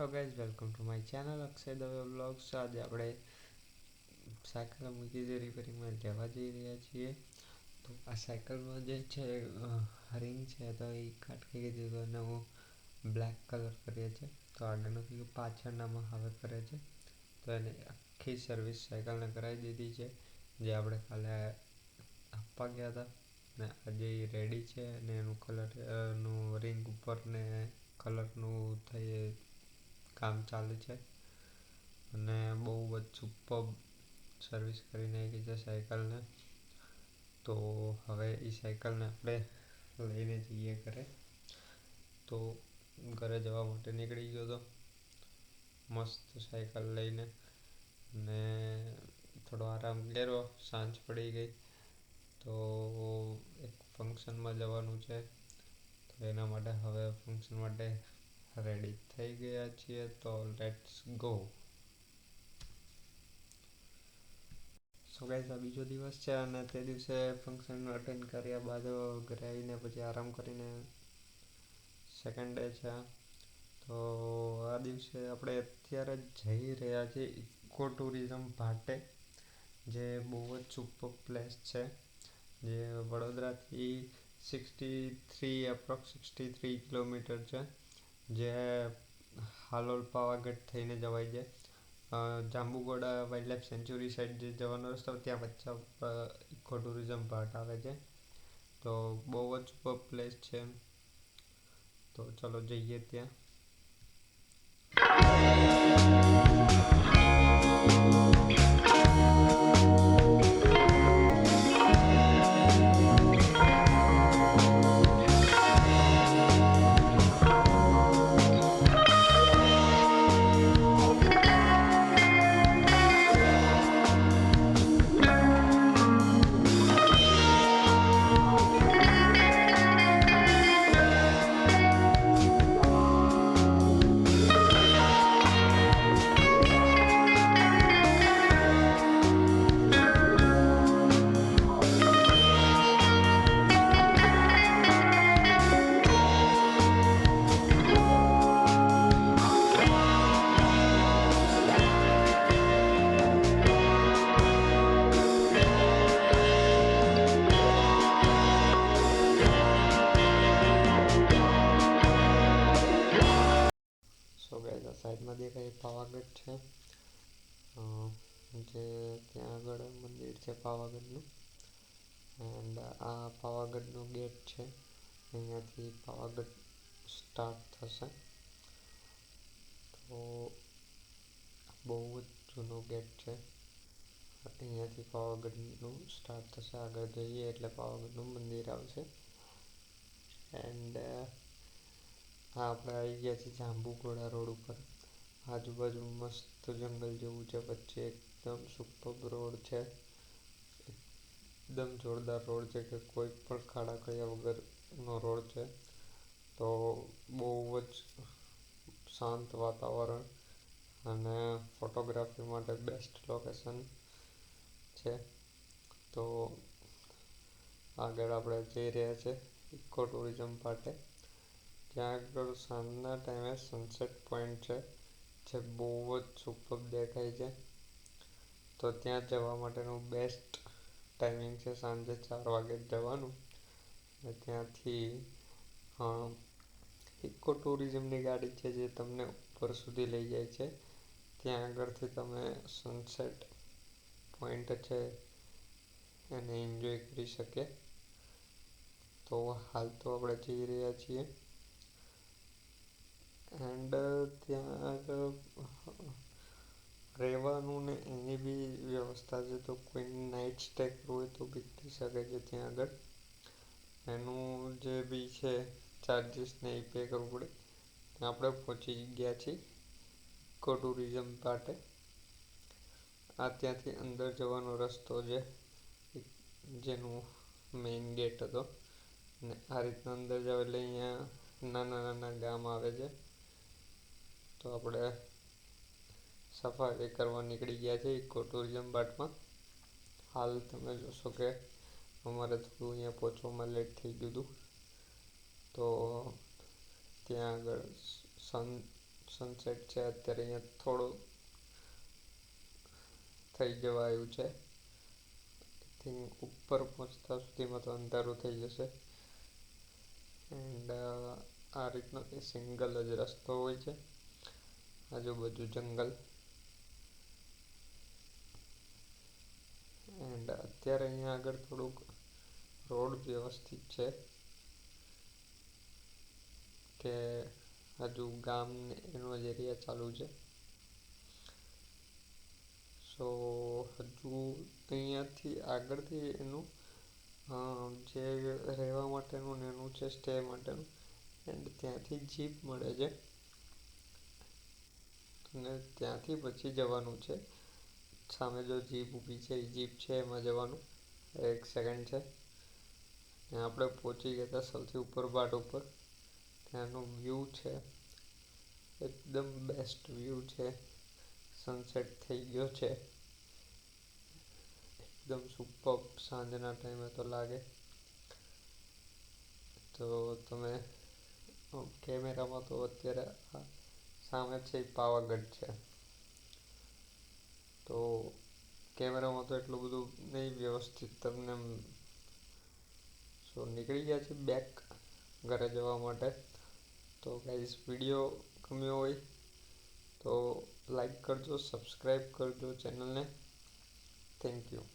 Hello guys, welcome to my channel Akshay Dave vlogs. આજે આપણે cycle મૂકી છે રિપેરિંગમાં લેવા જઈ રહ્યા છીએ. તો આ સાયકલમાં જે છે રિંગ છે તો એ કાઢી ગઈ તો એને હું બ્લેક કલર કરીએ છે. તો આગળનું થયું પાછળનામાં હવે કરે છે. તો એને આખી સર્વિસ સાયકલને કરાવી દીધી છે, જે આપણે કાલે આપવા ગયા હતા. ને આજે રેડી છે અને એનું કલરનું રિંગ ઉપર ને કલરનું થઈ કામ ચાલે છે અને બહુ જ સુપર સર્વિસ કરી નાખી છે સાયકલને. તો હવે એ સાયકલને આપણે લઈને જઈએ ઘરે. તો ઘરે જવા માટે નીકળી ગયો હતો મસ્ત સાયકલ લઈને, ને થોડો આરામ કર્યો. સાંજ પડી ગઈ તો એક ફંક્શનમાં જવાનું છે, તો એના માટે હવે ફંક્શન માટે રેડી થઈ ગયા છીએ. તો લેટ્સ ગો. સો ગાઈઝ, આ બીજો દિવસ છે અને તે દિવસે ફંક્શન અટેન્ડ કર્યા બાદ ઘરે આવીને પછી આરામ કરીને સેકન્ડ ડે છે. તો આ દિવસે આપણે અત્યારે જઈ રહ્યા છીએ ઇકો ટુરિઝમ ભાટે, જે બહુ જ સુપર પ્લેસ છે, જે વડોદરાથી 63 કિલોમીટર છે, જે હાલોલ પાવાગઢ થઈને જવાય છે. Jambughoda wild life sanctuary side જે જવાનો રસ્તો ત્યાં વચ્ચે ઇકો ટુરિઝમ ભાટ આવે છે. તો બહુ જ સુપર પ્લેસ છે. તો ચલો જઈએ ત્યાં. સો ગાઈઝ, આ સાઈડમાં દેખાય પાવાગઢ છે, જે ત્યાં આગળ મંદિર છે પાવાગઢનું. એન્ડ આ પાવાગઢનો ગેટ છે. અહીંયાથી પાવાગઢ સ્ટાર્ટ થશે. તો બહુ જ જૂનો ગેટ છે. અહીંયાથી પાવાગઢનું સ્ટાર્ટ થશે. આગળ જઈએ એટલે પાવાગઢનું મંદિર આવશે. એન્ડ આપણે આવી ગયા છીએ જાંબુઘોડા રોડ ઉપર. આજુબાજુ મસ્ત જંગલ જેવું છે, વચ્ચે એકદમ સુપર રોડ છે. એકદમ જોરદાર રોડ છે કે કોઈ પણ ખાડા ખડિયા વગરનો રોડ છે. તો બહુ જ શાંત વાતાવરણ અને ફોટોગ્રાફી માટે બેસ્ટ લોકેશન છે. તો આગળ આપણે જઈ રહ્યા છીએ ઇકો ટુરિઝમ માટે. ત્યાં આગળ સાંજના ટાઈમે સનસેટ પોઈન્ટ છે, જે બહુ જ સુપર દેખાય છે. તો ત્યાં જવા માટેનું બેસ્ટ ટાઈમિંગ છે સાંજે 4 વાગે જવાનું. અને ત્યાંથી ઇકો ટુરિઝમની ગાડી છે જે તમને ઉપર સુધી લઈ જાય છે. ત્યાં આગળથી તમે સનસેટ પોઈન્ટ છે એને એન્જોય કરી શકે. તો હાલ તો આપણે જઈ રહ્યા છીએ. એન્ડ ત્યાં આગળ રહેવાનું ને એની બી વ્યવસ્થા છે. તો કોઈ નાઇટ સ્ટે કરવું હોય તો બી કરી શકે છે ત્યાં આગળ. એનું જે બી છે ચાર્જીસ ને એ પે કરવું પડે. આપણે પહોંચી ગયા છીએ ઇકો ટુરિઝમ માટે. આ ત્યાંથી અંદર જવાનો રસ્તો છે, જેનું મેઇન ગેટ હતો. ને આ રીતના અંદર જાવ એટલે અહીંયા નાના નાના ગામ આવે છે. તો આપણે સફારી કરવા નીકળી ગયા છે ઇકો ટુરિઝમ ભાટમાં. હાલ તમે જોશો કે અમારે થોડું અહીંયા પહોંચવામાં લેટ થઈ ગયું હતું. તો ત્યાં આગળ સનસેટ છે અત્યારે અહીંયા થોડું થઈ જવા આવ્યું છે. થિંક ઉપર પહોંચતા સુધીમાં તો અંધારું થઈ જશે. એન્ડ આ રીતનો એ સિંગલ જ રસ્તો હોય છે, આજુબાજુ જંગલ. એન્ડ અત્યારે અહીંયા આગળ થોડુંક રોડ વ્યવસ્થિત છે કે હજુ ગામ ને એનો જ એરિયા ચાલુ છે. સો હજુ અહીંયાથી આગળથી એનું જે રહેવા માટેનું ને એનું છે સ્ટે માટેનું, એન્ડ ત્યાંથી જીપ મળે છે અને ત્યાંથી પછી જવાનું છે. સામે જો જીપ ઊભી છે એ જીપ છે એમાં જવાનું. એક સેકન્ડ છે ને આપણે પહોંચી ગયા હતા સૌથી ઉપર પાર્ટ ઉપર. ત્યાંનો વ્યૂ છે એકદમ બેસ્ટ વ્યૂ છે. સનસેટ થઈ ગયો છે એકદમ સુપર્બ. સાંજના ટાઈમે તો લાગે. તો તમે કેમેરામાં તો અત્યારે સામે છે એ પાવાગઢ છે, તો કેમેરામાં તો એટલું બધું નહીં વ્યવસ્થિત તમને. સો નીકળી ગયા છે બેક ઘરે જવા માટે. તો ગાઈઝ વિડીયો ગમ્યો હોય તો લાઈક કરજો, સબસ્ક્રાઈબ કરજો ચેનલને. Thank you.